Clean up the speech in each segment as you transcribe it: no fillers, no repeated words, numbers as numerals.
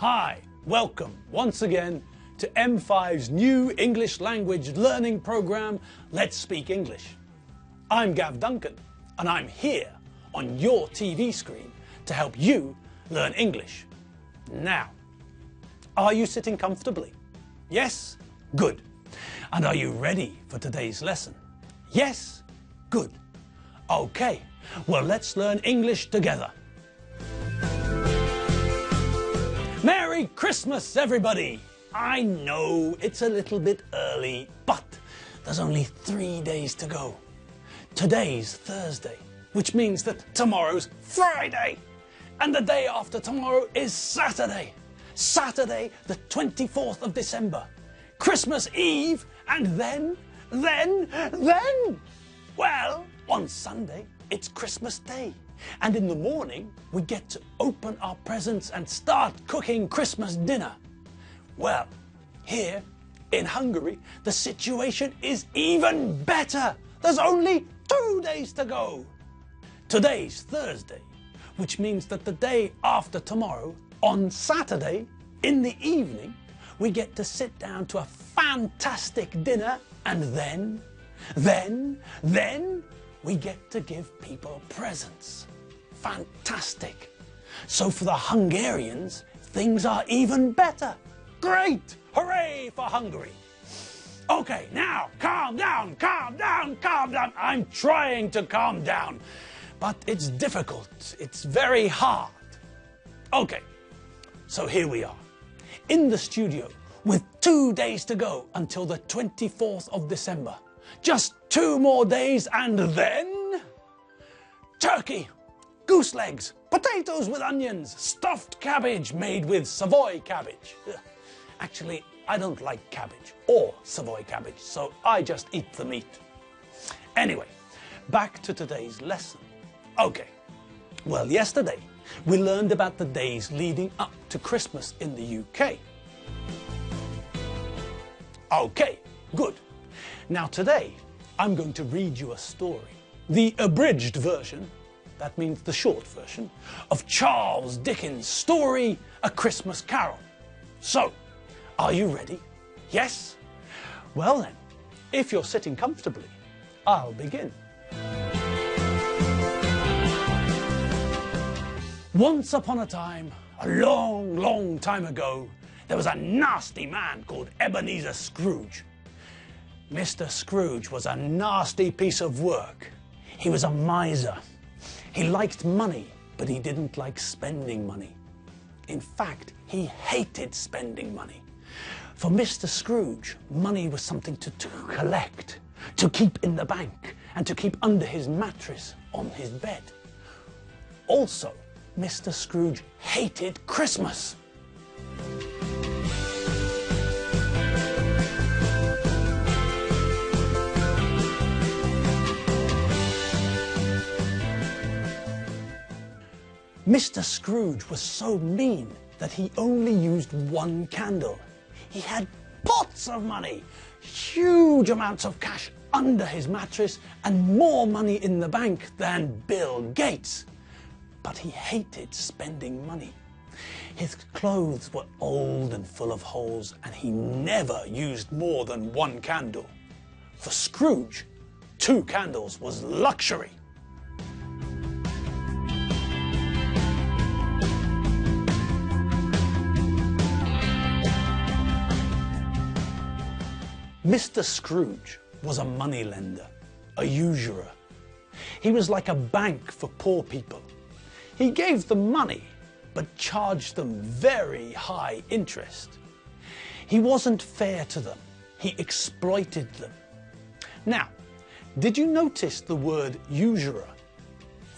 Hi, welcome once again to M5's new English language learning program, Let's Speak English. I'm Gav Duncan and I'm here on your TV screen to help you learn English. Now, are you sitting comfortably? Yes? Good. And are you ready for today's lesson? Yes? Good. Okay, well let's learn English together. Merry Christmas, everybody! I know it's a little bit early, but there's only 3 days to go. Today's Thursday, which means that tomorrow's Friday, and the day after tomorrow is Saturday. Saturday, the 24th of December. Christmas Eve, and then, well, on Sunday, it's Christmas Day. And in the morning, we get to open our presents and start cooking Christmas dinner. Well, here in Hungary, the situation is even better. There's only 2 days to go. Today's Thursday, which means that the day after tomorrow, on Saturday, in the evening, we get to sit down to a fantastic dinner, and then we get to give people presents. Fantastic. So for the Hungarians, things are even better. Great! Hooray for Hungary! Okay, now calm down, calm down, calm down. I'm trying to calm down, but it's difficult. It's very hard. Okay, so here we are, in the studio, with 2 days to go until the 24th of December. Just 2 more days and then turkey, goose legs, potatoes with onions, stuffed cabbage made with Savoy cabbage. Actually, I don't like cabbage or Savoy cabbage, so I just eat the meat. Anyway, back to today's lesson. Okay, well, yesterday we learned about the days leading up to Christmas in the UK. Okay, good. Now today, I'm going to read you a story, the abridged version, that means the short version, of Charles Dickens' story, A Christmas Carol. So, are you ready? Yes? Well then, if you're sitting comfortably, I'll begin. Once upon a time, a long, long time ago, there was a nasty man called Ebenezer Scrooge. Mr. Scrooge was a nasty piece of work. He was a miser. He liked money, but he didn't like spending money. In fact, he hated spending money. For Mr. Scrooge, money was something to collect, to keep in the bank, and to keep under his mattress on his bed. Also, Mr. Scrooge hated Christmas. Mr. Scrooge was so mean that he only used 1 candle. He had pots of money, huge amounts of cash under his mattress, and more money in the bank than Bill Gates. But he hated spending money. His clothes were old and full of holes, and he never used more than 1 candle. For Scrooge, 2 candles was luxury. Mr. Scrooge was a moneylender, a usurer. He was like a bank for poor people. He gave them money, but charged them very high interest. He wasn't fair to them. He exploited them. Now, did you notice the word usurer?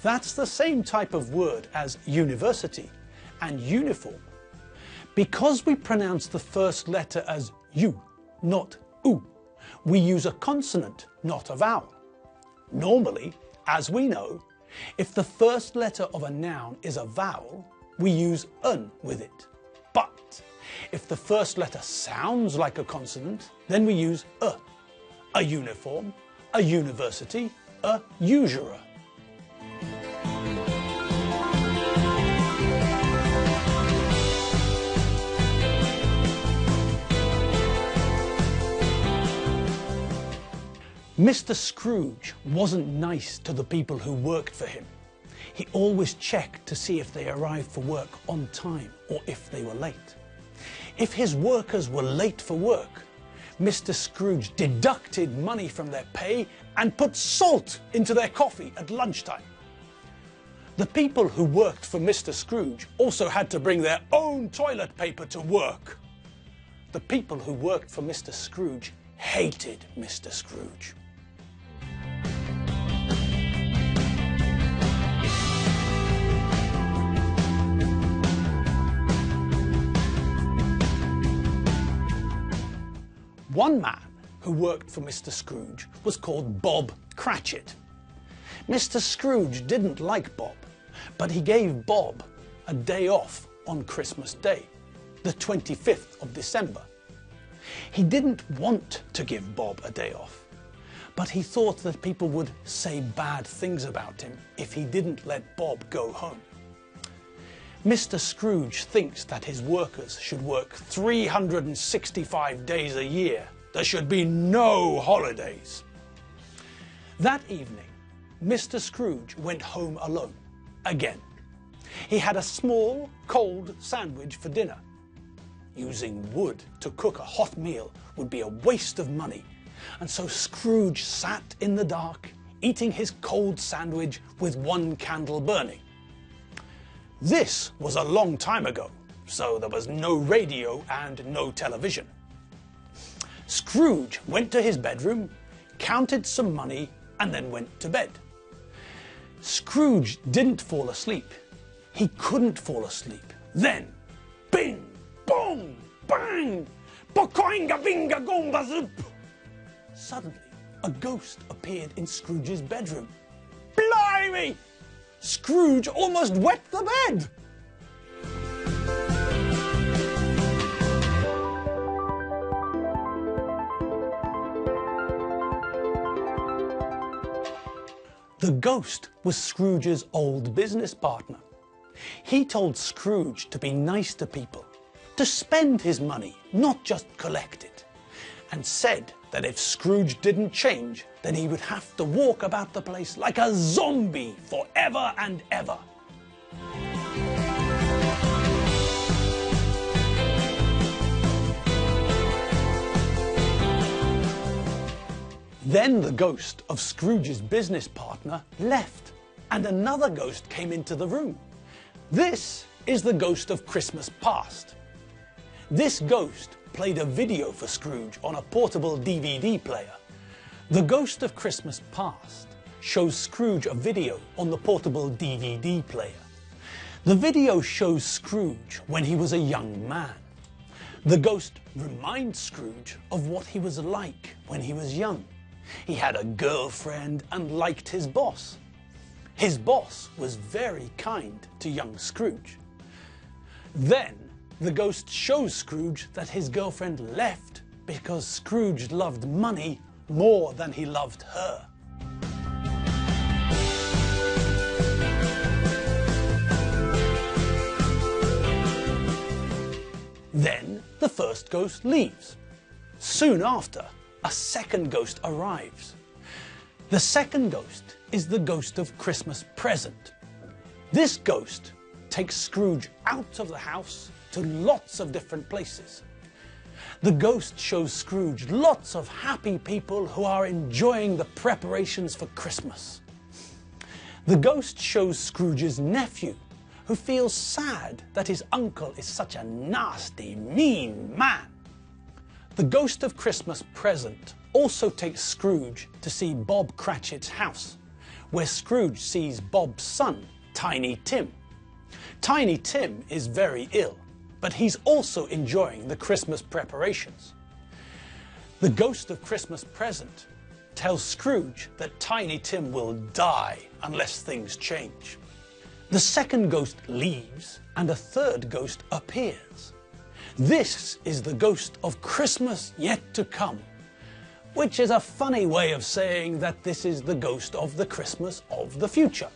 That's the same type of word as university and uniform. Because we pronounce the first letter as U, not U, we use a consonant, not a vowel. Normally, as we know, if the first letter of a noun is a vowel, we use un with it. But if the first letter sounds like a consonant, then we use a uniform, a university, a usurer. Mr. Scrooge wasn't nice to the people who worked for him. He always checked to see if they arrived for work on time or if they were late. If his workers were late for work, Mr. Scrooge deducted money from their pay and put salt into their coffee at lunchtime. The people who worked for Mr. Scrooge also had to bring their own toilet paper to work. The people who worked for Mr. Scrooge hated Mr. Scrooge. One man who worked for Mr. Scrooge was called Bob Cratchit. Mr. Scrooge didn't like Bob, but he gave Bob a day off on Christmas Day, the 25th of December. He didn't want to give Bob a day off, but he thought that people would say bad things about him if he didn't let Bob go home. Mr. Scrooge thinks that his workers should work 365 days a year. There should be no holidays. That evening, Mr. Scrooge went home alone, again. He had a small, cold sandwich for dinner. Using wood to cook a hot meal would be a waste of money, and so Scrooge sat in the dark, eating his cold sandwich with one candle burning. This was a long time ago, so there was no radio and no television. Scrooge went to his bedroom, counted some money, and then went to bed. Scrooge didn't fall asleep. He couldn't fall asleep. Then, bing, boom, bang, bokoinga binga gomba zoop. Suddenly, a ghost appeared in Scrooge's bedroom. Blimey! Scrooge almost wet the bed! The ghost was Scrooge's old business partner. He told Scrooge to be nice to people, to spend his money, not just collect it, and said that if Scrooge didn't change, then he would have to walk about the place like a zombie forever and ever. Then the ghost of Scrooge's business partner left, and another ghost came into the room. This is the ghost of Christmas past. This ghost played a video for Scrooge on a portable DVD player. The ghost of Christmas past shows Scrooge a video on the portable DVD player. The video shows Scrooge when he was a young man. The ghost reminds Scrooge of what he was like when he was young. He had a girlfriend and liked his boss. His boss was very kind to young Scrooge. Then the ghost shows Scrooge that his girlfriend left because Scrooge loved money more than he loved her. Then the first ghost leaves. Soon after, a second ghost arrives. The second ghost is the ghost of Christmas present. This ghost takes Scrooge out of the house to lots of different places. The ghost shows Scrooge lots of happy people who are enjoying the preparations for Christmas. The ghost shows Scrooge's nephew, who feels sad that his uncle is such a nasty, mean man. The ghost of Christmas present also takes Scrooge to see Bob Cratchit's house, where Scrooge sees Bob's son, Tiny Tim. Tiny Tim is very ill, but he's also enjoying the Christmas preparations. The ghost of Christmas present tells Scrooge that Tiny Tim will die unless things change. The second ghost leaves and a third ghost appears. This is the ghost of Christmas yet to come, which is a funny way of saying that this is the ghost of the Christmas of the future.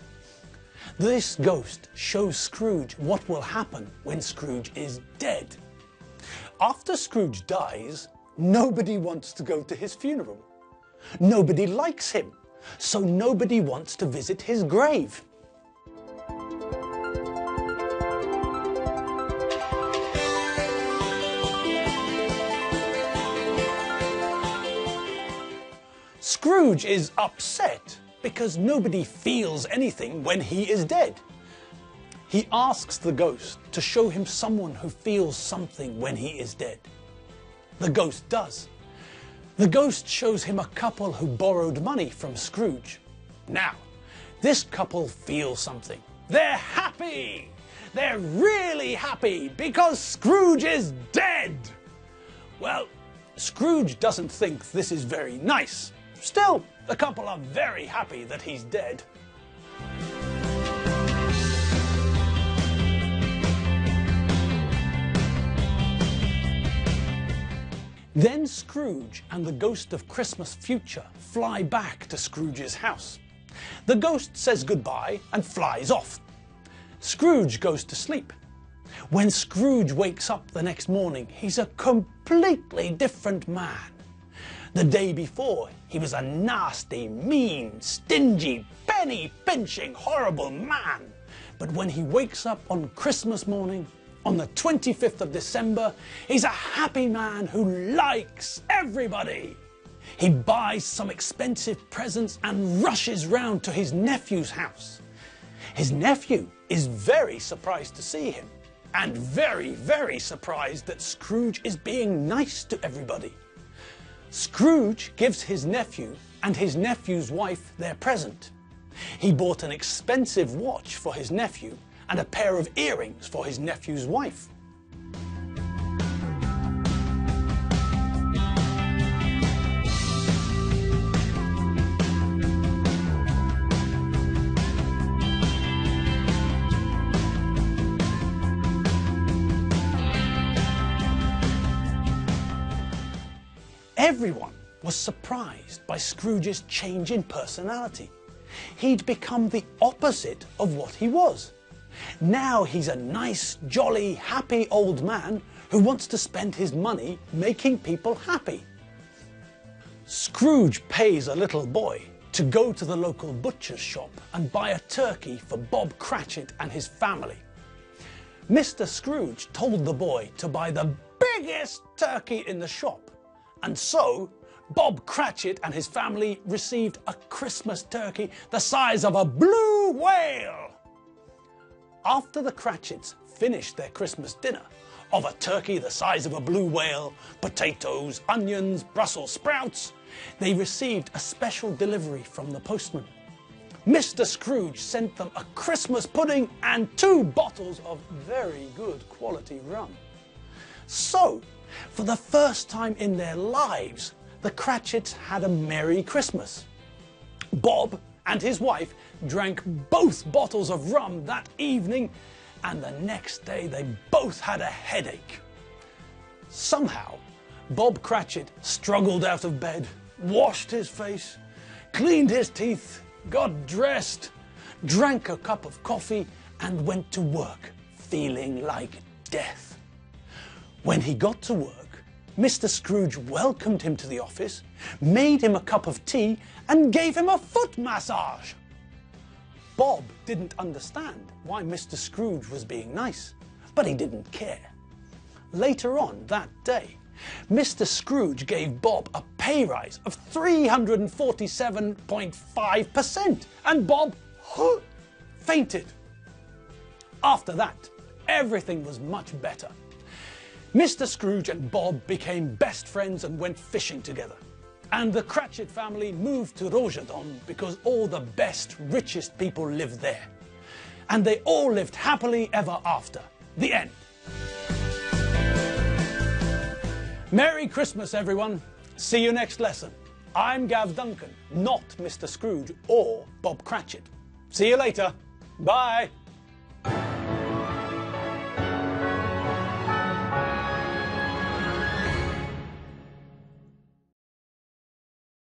This ghost shows Scrooge what will happen when Scrooge is dead. After Scrooge dies, nobody wants to go to his funeral. Nobody likes him, so nobody wants to visit his grave. Scrooge is upset because nobody feels anything when he is dead. He asks the ghost to show him someone who feels something when he is dead. The ghost does. The ghost shows him a couple who borrowed money from Scrooge. Now, this couple feels something. They're happy! They're really happy because Scrooge is dead! Well, Scrooge doesn't think this is very nice. Still, the couple are very happy that he's dead. Then Scrooge and the ghost of Christmas future fly back to Scrooge's house. The ghost says goodbye and flies off. Scrooge goes to sleep. When Scrooge wakes up the next morning, he's a completely different man. The day before, he was a nasty, mean, stingy, penny-pinching, horrible man. But when he wakes up on Christmas morning, on the 25th of December, he's a happy man who likes everybody. He buys some expensive presents and rushes round to his nephew's house. His nephew is very surprised to see him, and very, very surprised that Scrooge is being nice to everybody. Scrooge gives his nephew and his nephew's wife their present. He bought an expensive watch for his nephew and a pair of earrings for his nephew's wife. Everyone was surprised by Scrooge's change in personality. He'd become the opposite of what he was. Now he's a nice, jolly, happy old man who wants to spend his money making people happy. Scrooge pays a little boy to go to the local butcher's shop and buy a turkey for Bob Cratchit and his family. Mr. Scrooge told the boy to buy the biggest turkey in the shop, and so Bob Cratchit and his family received a Christmas turkey the size of a blue whale. After the Cratchits finished their Christmas dinner of a turkey the size of a blue whale, potatoes, onions, Brussels sprouts, they received a special delivery from the postman. Mr. Scrooge sent them a Christmas pudding and 2 bottles of very good quality rum. So, for the first time in their lives, the Cratchits had a Merry Christmas. Bob and his wife drank both bottles of rum that evening, and the next day they both had a headache. Somehow, Bob Cratchit struggled out of bed, washed his face, cleaned his teeth, got dressed, drank a cup of coffee, and went to work, feeling like death. When he got to work, Mr. Scrooge welcomed him to the office, made him a cup of tea, and gave him a foot massage. Bob didn't understand why Mr. Scrooge was being nice, but he didn't care. Later on that day, Mr. Scrooge gave Bob a pay rise of 347.5%, and Bob fainted. After that, everything was much better. Mr. Scrooge and Bob became best friends and went fishing together. And the Cratchit family moved to Rojadon because all the best, richest people lived there. And they all lived happily ever after. The end. Merry Christmas, everyone. See you next lesson. I'm Gav Duncan, not Mr. Scrooge or Bob Cratchit. See you later. Bye.